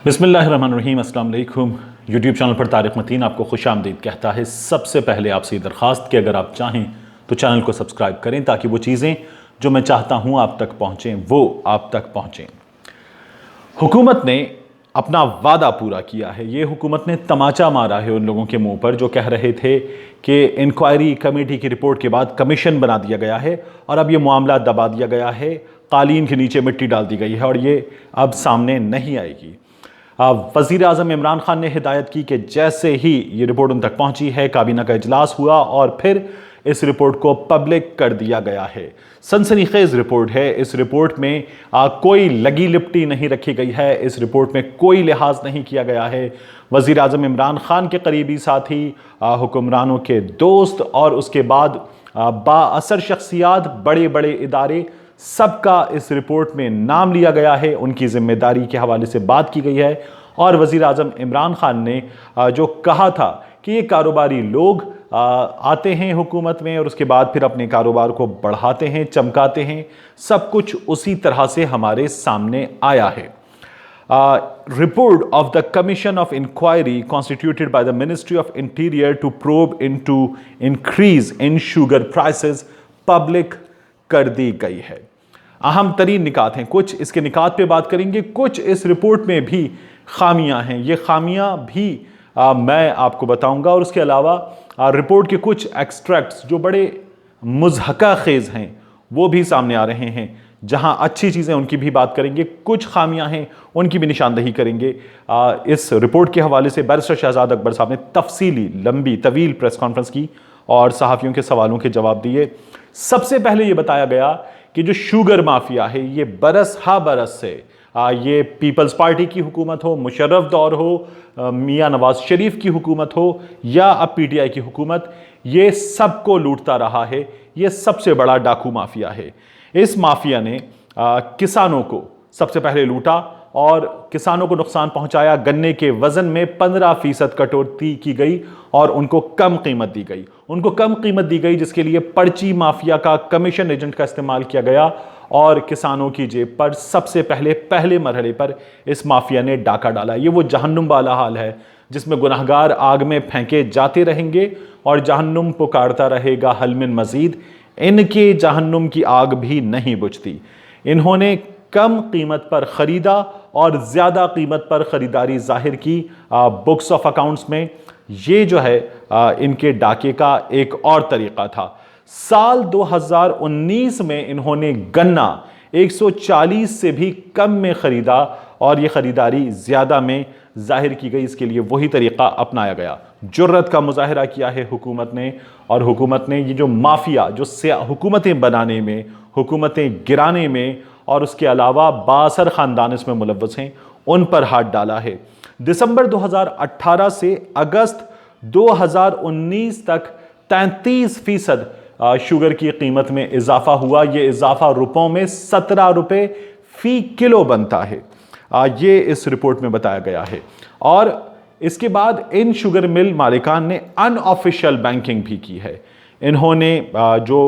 बिस्मिल्लाहिर्रहमानिर्रहीम, अस्सलाम वालेकुम। यूट्यूब चैनल पर तारिक मतीन आपको खुश आमदीद कहता है। सबसे पहले आपसे दरख्वास्त कि अगर आप चाहें तो चैनल को सब्सक्राइब करें ताकि वो चीज़ें जो मैं चाहता हूँ आप तक पहुँचें वो आप तक पहुँचें। हुकूमत ने अपना वादा पूरा किया है। ये हुकूमत ने तमाचा मारा है उन लोगों के मुंह पर जो कह रहे थे कि इंक्वायरी कमेटी की रिपोर्ट के बाद कमीशन बना दिया गया है और अब ये मामला दबा दिया गया है, कालीन के नीचे मिट्टी डाल दी गई है और ये अब सामने नहीं आएगी। वज़ीर आज़म इमरान खान ने हिदायत की कि जैसे ही ये रिपोर्ट उन तक पहुंची है, काबीना का इजलास हुआ और फिर इस रिपोर्ट को पब्लिक कर दिया गया है। सनसनीखेज रिपोर्ट है। इस रिपोर्ट में कोई लगी लिपटी नहीं रखी गई है। इस रिपोर्ट में कोई लिहाज नहीं किया गया है। वज़ीर आज़म इमरान खान के करीबी साथी, हुक्मरानों के दोस्त और उसके बाद बाअसर शख्सियात, बड़े बड़े इदारे, सबका इस रिपोर्ट में नाम लिया गया है। उनकी जिम्मेदारी के हवाले से बात की गई है और वज़ीर आज़म इमरान खान ने जो कहा था कि ये कारोबारी लोग आते हैं हुकूमत में और उसके बाद फिर अपने कारोबार को बढ़ाते हैं, चमकाते हैं, सब कुछ उसी तरह से हमारे सामने आया है। Report of the Commission of Inquiry constituted by the Ministry of Interior to probe into increase in sugar prices public कर दी गई है। अहम तरीन निकात हैं, कुछ इसके निकात पे बात करेंगे, कुछ इस रिपोर्ट में भी खामियां हैं। ये खामियां भी मैं आपको बताऊंगा और उसके अलावा रिपोर्ट के कुछ एक्सट्रैक्ट्स जो बड़े मुज़हका खेज हैं वो भी सामने आ रहे हैं। जहां अच्छी चीज़ें उनकी भी बात करेंगे, कुछ खामियां हैं उनकी भी निशानदही करेंगे। इस रिपोर्ट के हवाले से बैरिस्टर शहजाद अकबर साहब ने तफसीली लंबी तवील प्रेस कॉन्फ्रेंस की और सहाफ़ियों के सवालों के जवाब दिए। सबसे पहले ये बताया गया कि जो शुगर माफिया है ये बरस हा बरस से ये पीपल्स पार्टी की हुकूमत हो, मुशर्रफ दौर हो, मियां नवाज शरीफ की हुकूमत हो या अब पीटीआई की हुकूमत, ये सबको लूटता रहा है। ये सबसे बड़ा डाकू माफिया है। इस माफिया ने किसानों को सबसे पहले लूटा और किसानों को नुकसान पहुंचाया। गन्ने के वजन में 15% कटौती की गई और उनको कम कीमत दी गई। उनको कम कीमत दी गई जिसके लिए पर्ची माफिया का, कमीशन एजेंट का इस्तेमाल किया गया और किसानों की जेब पर सबसे पहले मरहले पर इस माफिया ने डाका डाला। ये वो जहन्नुम वाला हाल है जिसमें गुनहगार आग में फेंके जाते रहेंगे और जहन्नुम पुकारता रहेगा हल मिन मजीद। इनके जहन्नुम की आग भी नहीं बुझती। इन्होंने कम कीमत पर खरीदा और ज़्यादा कीमत पर ख़रीदारी जाहिर की बुक्स ऑफ अकाउंट्स में। ये जो है इनके डाके का एक और तरीक़ा था। साल 2019 में इन्होंने गन्ना 140 से भी कम में ख़रीदा और ये ख़रीदारी ज़्यादा में जाहिर की गई। इसके लिए वही तरीक़ा अपनाया गया। जुर्रत का मुजाहिरा किया है हुकूमत ने और हुकूमत ने ये जो माफिया जो हुकूमतें बनाने में, हुकूमतें गिराने में और उसके अलावा बासर ख़ानदान इसमें मुलव्वस हैं, उन पर हाथ डाला है। दिसंबर 2018 से अगस्त 2019 तक 33% शुगर की कीमत में इजाफा हुआ। ये इजाफा रुपयों में 17 रुपये फी किलो बनता है। ये इस रिपोर्ट में बताया गया है। और इसके बाद इन शुगर मिल मालिकान ने अनऑफिशियल बैंकिंग भी की है। इन्होंने जो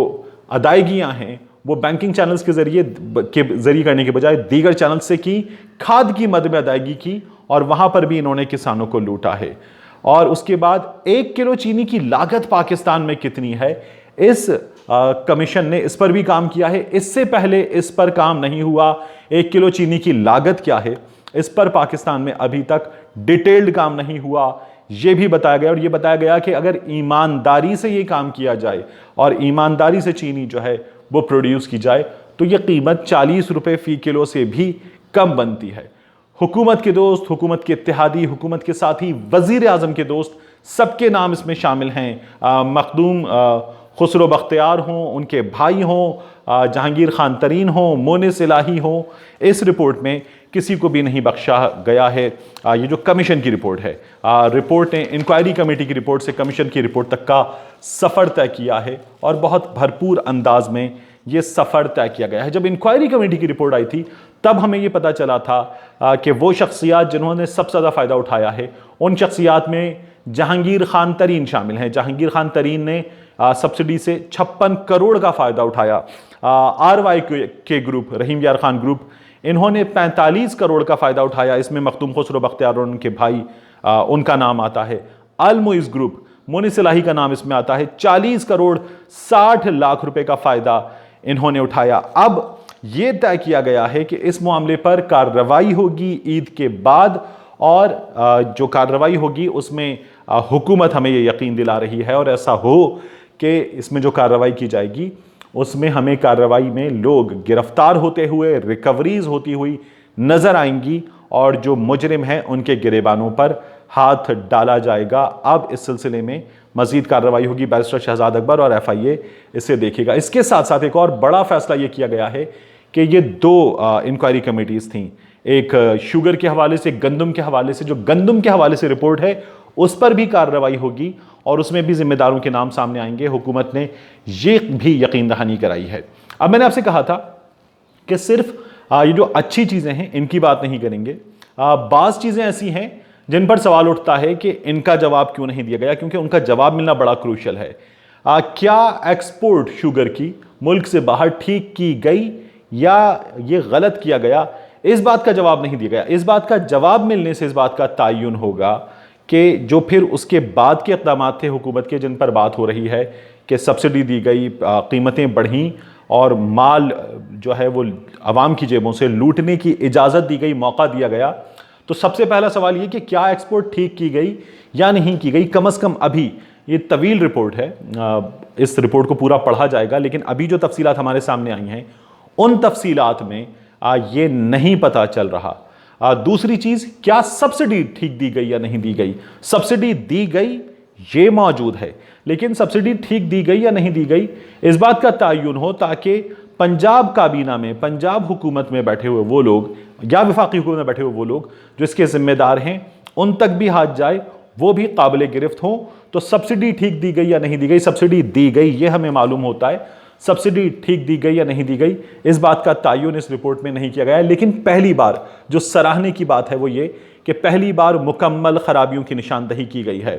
अदायगियां हैं वो बैंकिंग चैनल्स के जरिए करने के बजाय दीगर चैनल से की, खाद की मद में अदायगी की और वहां पर भी इन्होंने किसानों को लूटा है। और उसके बाद 1 किलो चीनी की लागत पाकिस्तान में कितनी है, इस कमीशन ने इस पर भी काम किया है। इससे पहले इस पर काम नहीं हुआ। 1 किलो चीनी की लागत क्या है, इस पर पाकिस्तान में अभी तक डिटेल्ड काम नहीं हुआ। यह भी बताया गया और यह बताया गया कि अगर ईमानदारी से यह काम किया जाए और ईमानदारी से चीनी जो है वो प्रोड्यूस की जाए तो यह कीमत 40 रुपये फी किलो से भी कम बनती है। हुकूमत के दोस्त, हुकूमत के इत्तेहादी, हुकूमत के साथी, वजीर आज़म के दोस्त, सबके नाम इसमें शामिल हैं। मखदूम खुसरो बख्तियार हों, उनके भाई हों, जहांगीर खान तरीन हों, मोनिस इलाही हों, इस रिपोर्ट में किसी को भी नहीं बख्शा गया है। ये जो कमीशन की रिपोर्ट है, रिपोर्ट ने इंक्वायरी कमेटी की रिपोर्ट से कमीशन की रिपोर्ट तक का सफ़र तय किया है और बहुत भरपूर अंदाज में ये सफ़र तय किया गया है। जब इंक्वायरी कमेटी की रिपोर्ट आई थी तब हमें ये पता चला था कि वो शख्सियात जिन्होंने सबसे ज़्यादा फ़ायदा उठाया है उन शख्सियात में जहांगीर खान तरीन शामिल हैं। जहांगीर खान तरीन ने सब्सिडी से 56 करोड़ का फ़ायदा उठाया। RY के ग्रुप, रहीम यार खान ग्रुप, इन्होंने 45 करोड़ का फायदा उठाया। इसमें मखदूम खुसरो बख्तियार और उनके भाई उनका नाम आता है। अल मुइज़ ग्रुप, मोनिस इलाही का नाम इसमें आता है। 40 करोड़ 60 लाख रुपए का फायदा इन्होंने उठाया। अब यह तय किया गया है कि इस मामले पर कार्रवाई होगी ईद के बाद, और जो कार्रवाई होगी उसमें हुकूमत हमें यह यकीन दिला रही है, और ऐसा हो कि इसमें जो कार्रवाई की जाएगी उसमें हमें कार्रवाई में लोग गिरफ्तार होते हुए, रिकवरीज होती हुई नजर आएंगी, और जो मुजरिम हैं उनके गिरेबानों पर हाथ डाला जाएगा। अब इस सिलसिले में मजीद कार्रवाई होगी। बैरिस्टर शहजाद अकबर और FIA इसे देखेगा। इसके साथ साथ एक और बड़ा फैसला यह किया गया है कि ये 2 इंक्वायरी कमेटीज थी, एक शुगर के हवाले से, गंदम के हवाले से। जो गंदम के हवाले से रिपोर्ट है उस पर भी कार्रवाई होगी और उसमें भी जिम्मेदारों के नाम सामने आएंगे। हुकूमत ने यह भी यकीन दहानी कराई है। अब मैंने आपसे कहा था कि सिर्फ ये जो अच्छी चीजें हैं इनकी बात नहीं करेंगे, बाज़ चीजें ऐसी हैं जिन पर सवाल उठता है कि इनका जवाब क्यों नहीं दिया गया, क्योंकि उनका जवाब मिलना बड़ा क्रूशल है। क्या एक्सपोर्ट शुगर की मुल्क से बाहर ठीक की गई या ये गलत किया गया, इस बात का जवाब नहीं दिया गया। इस बात का जवाब मिलने से इस बात का तयन होगा कि जो फिर उसके बाद के इक़दाम थे हुकूमत के, जिन पर बात हो रही है कि सब्सिडी दी गई, कीमतें बढ़ीं और माल जो है वो आवाम की जेबों से लूटने की इजाज़त दी गई, मौका दिया गया। तो सबसे पहला सवाल ये कि क्या एक्सपोर्ट ठीक की गई या नहीं की गई। कम से कम अभी ये तवील रिपोर्ट है, इस रिपोर्ट को पूरा पढ़ा जाएगा, लेकिन अभी जो तफसीलात हमारे सामने आई हैं उन तफसीलात में ये नहीं पता चल रहा। दूसरी चीज़, क्या सब्सिडी ठीक दी गई या नहीं दी गई। सब्सिडी दी गई ये मौजूद है, लेकिन सब्सिडी ठीक दी गई या नहीं दी गई इस बात का तयन हो ताकि पंजाब काबीना में, पंजाब हुकूमत में बैठे हुए वो लोग या वफाकी हुकूमत में बैठे हुए वो लोग जो इसके जिम्मेदार हैं उन तक भी हाथ जाए, वो भी काबिल गिरफ्त हों। तो सब्सिडी ठीक दी गई या नहीं दी गई। सब्सिडी दी गई ये हमें मालूम होता है, सब्सिडी ठीक दी गई या नहीं दी गई इस बात का तयन इस रिपोर्ट में नहीं किया गया है। लेकिन पहली बार जो सराहने की बात है वो ये कि पहली बार मुकम्मल खराबियों की निशानदही की गई है।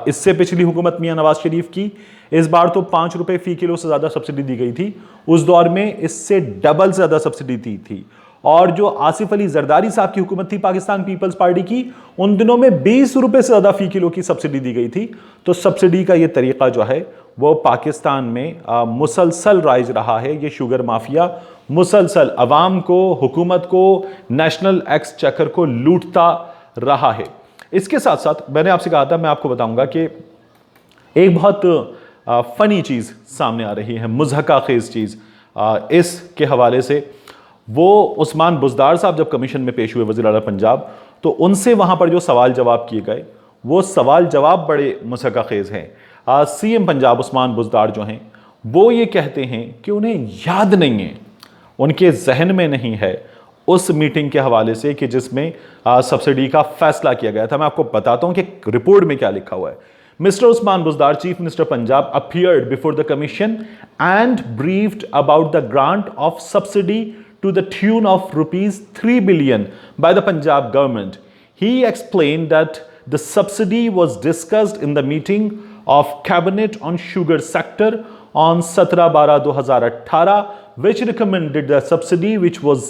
इससे पिछली हुकूमत मियां नवाज शरीफ की, इस बार तो 5 रुपए फी किलो से ज़्यादा सब्सिडी दी गई थी, उस दौर में इससे डबल से ज़्यादा सब्सिडी दी थी। और जो आसिफ अली जरदारी साहब की हुकूमत थी पाकिस्तान पीपल्स पार्टी की, उन दिनों में 20 रुपए से ज़्यादा फी किलो की सब्सिडी दी गई थी। तो सब्सिडी का ये तरीका जो है वो पाकिस्तान में मुसलसल राइज रहा है। ये शुगर माफिया मुसलसल अवाम को, हुकूमत को, नेशनल एक्सचेकर को लूटता रहा है। इसके साथ साथ मैंने आपसे कहा था, मैं आपको बताऊंगा कि एक बहुत फनी चीज़ सामने आ रही है, मुज़हका खेज़ चीज़ इसके हवाले से। वो उस्मान बुज़दार साहब जब कमीशन में पेश हुए वज़ीर आला पंजाब, तो उनसे वहाँ पर जो सवाल जवाब किए गए वो सवाल जवाब बड़े मुज़हका खेज़ हैं। CM पंजाब उस्मान बुज़दार जो हैं वो ये कहते हैं कि उन्हें याद नहीं है, उनके जहन में नहीं है उस मीटिंग के हवाले से कि जिसमें सब्सिडी का फैसला किया गया था। मैं आपको बताता हूं कि रिपोर्ट में क्या लिखा हुआ है। Mister Usman Buzdar, chief minister Punjab, appeared before the commission and briefed about the grant of subsidy to the tune of rupees 3 billion by the Punjab government. He explained that the subsidy was discussed in the meeting of cabinet on sugar sector on 17/12/2018, which recommended the subsidy, which was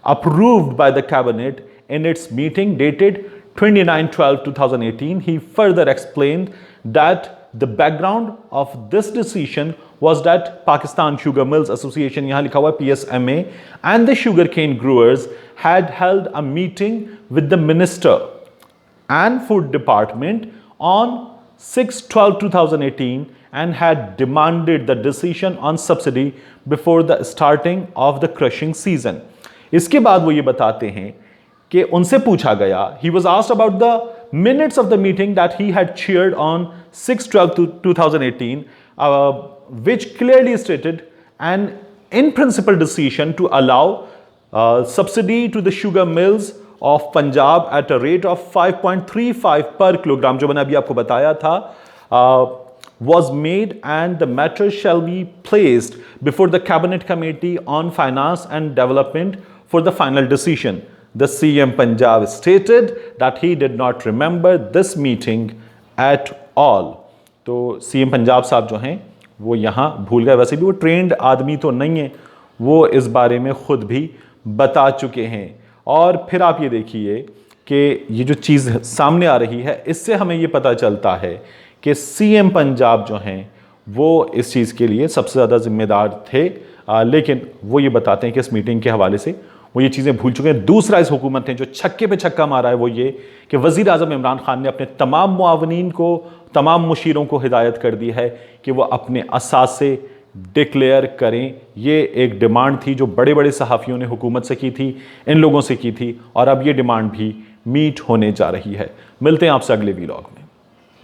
approved by the cabinet in its meeting dated 29/12/2018. He further explained that the background of this decision was that Pakistan Sugar Mills Association, yahan likha hua PSMA, and the sugarcane growers had held a meeting with the minister and food department on 6/12/2018 and had demanded the decision on subsidy before the starting of the crushing season. इसके बाद वो ये बताते हैं कि उनसे पूछा गया, he was asked about the minutes of the meeting that he had chaired on 6/12/2018, which clearly stated an in principle decision to allow subsidy to the sugar mills of Punjab at a rate of 5.35 per kilogram, जो मैंने अभी आपको बताया था, was made, and the matter shall be placed before the cabinet committee on finance and development for the final decision. The CM Punjab stated that he did not remember this meeting at all. तो CM Punjab साहब जो हैं वो यहाँ भूल गए। वैसे भी वो ट्रेंड आदमी तो नहीं है, वो इस बारे में खुद भी बता चुके हैं। और फिर आप ये देखिए कि ये जो चीज़ सामने आ रही है, इससे हमें ये पता चलता है कि सीएम पंजाब जो हैं वो इस चीज़ के लिए सबसे ज़्यादा जिम्मेदार थे, लेकिन वो ये बताते हैं कि इस मीटिंग के हवाले से वो ये चीज़ें भूल चुके हैं। दूसरा, इस हुकूमत ने जो छक्के पे छक्का मारा है वो ये कि वज़ीर आज़म इमरान खान ने अपने तमाम मुआवनीन को, तमाम मुशीरों को हिदायत कर दी है कि वो अपने असासे डिक्लेयर करें। ये एक डिमांड थी जो बड़े बड़े सहाफ़ियों ने हुकूमत से की थी, इन लोगों से की थी, और अब ये डिमांड भी मीट होने जा रही है। मिलते हैं आपसे अगले वीलॉग में।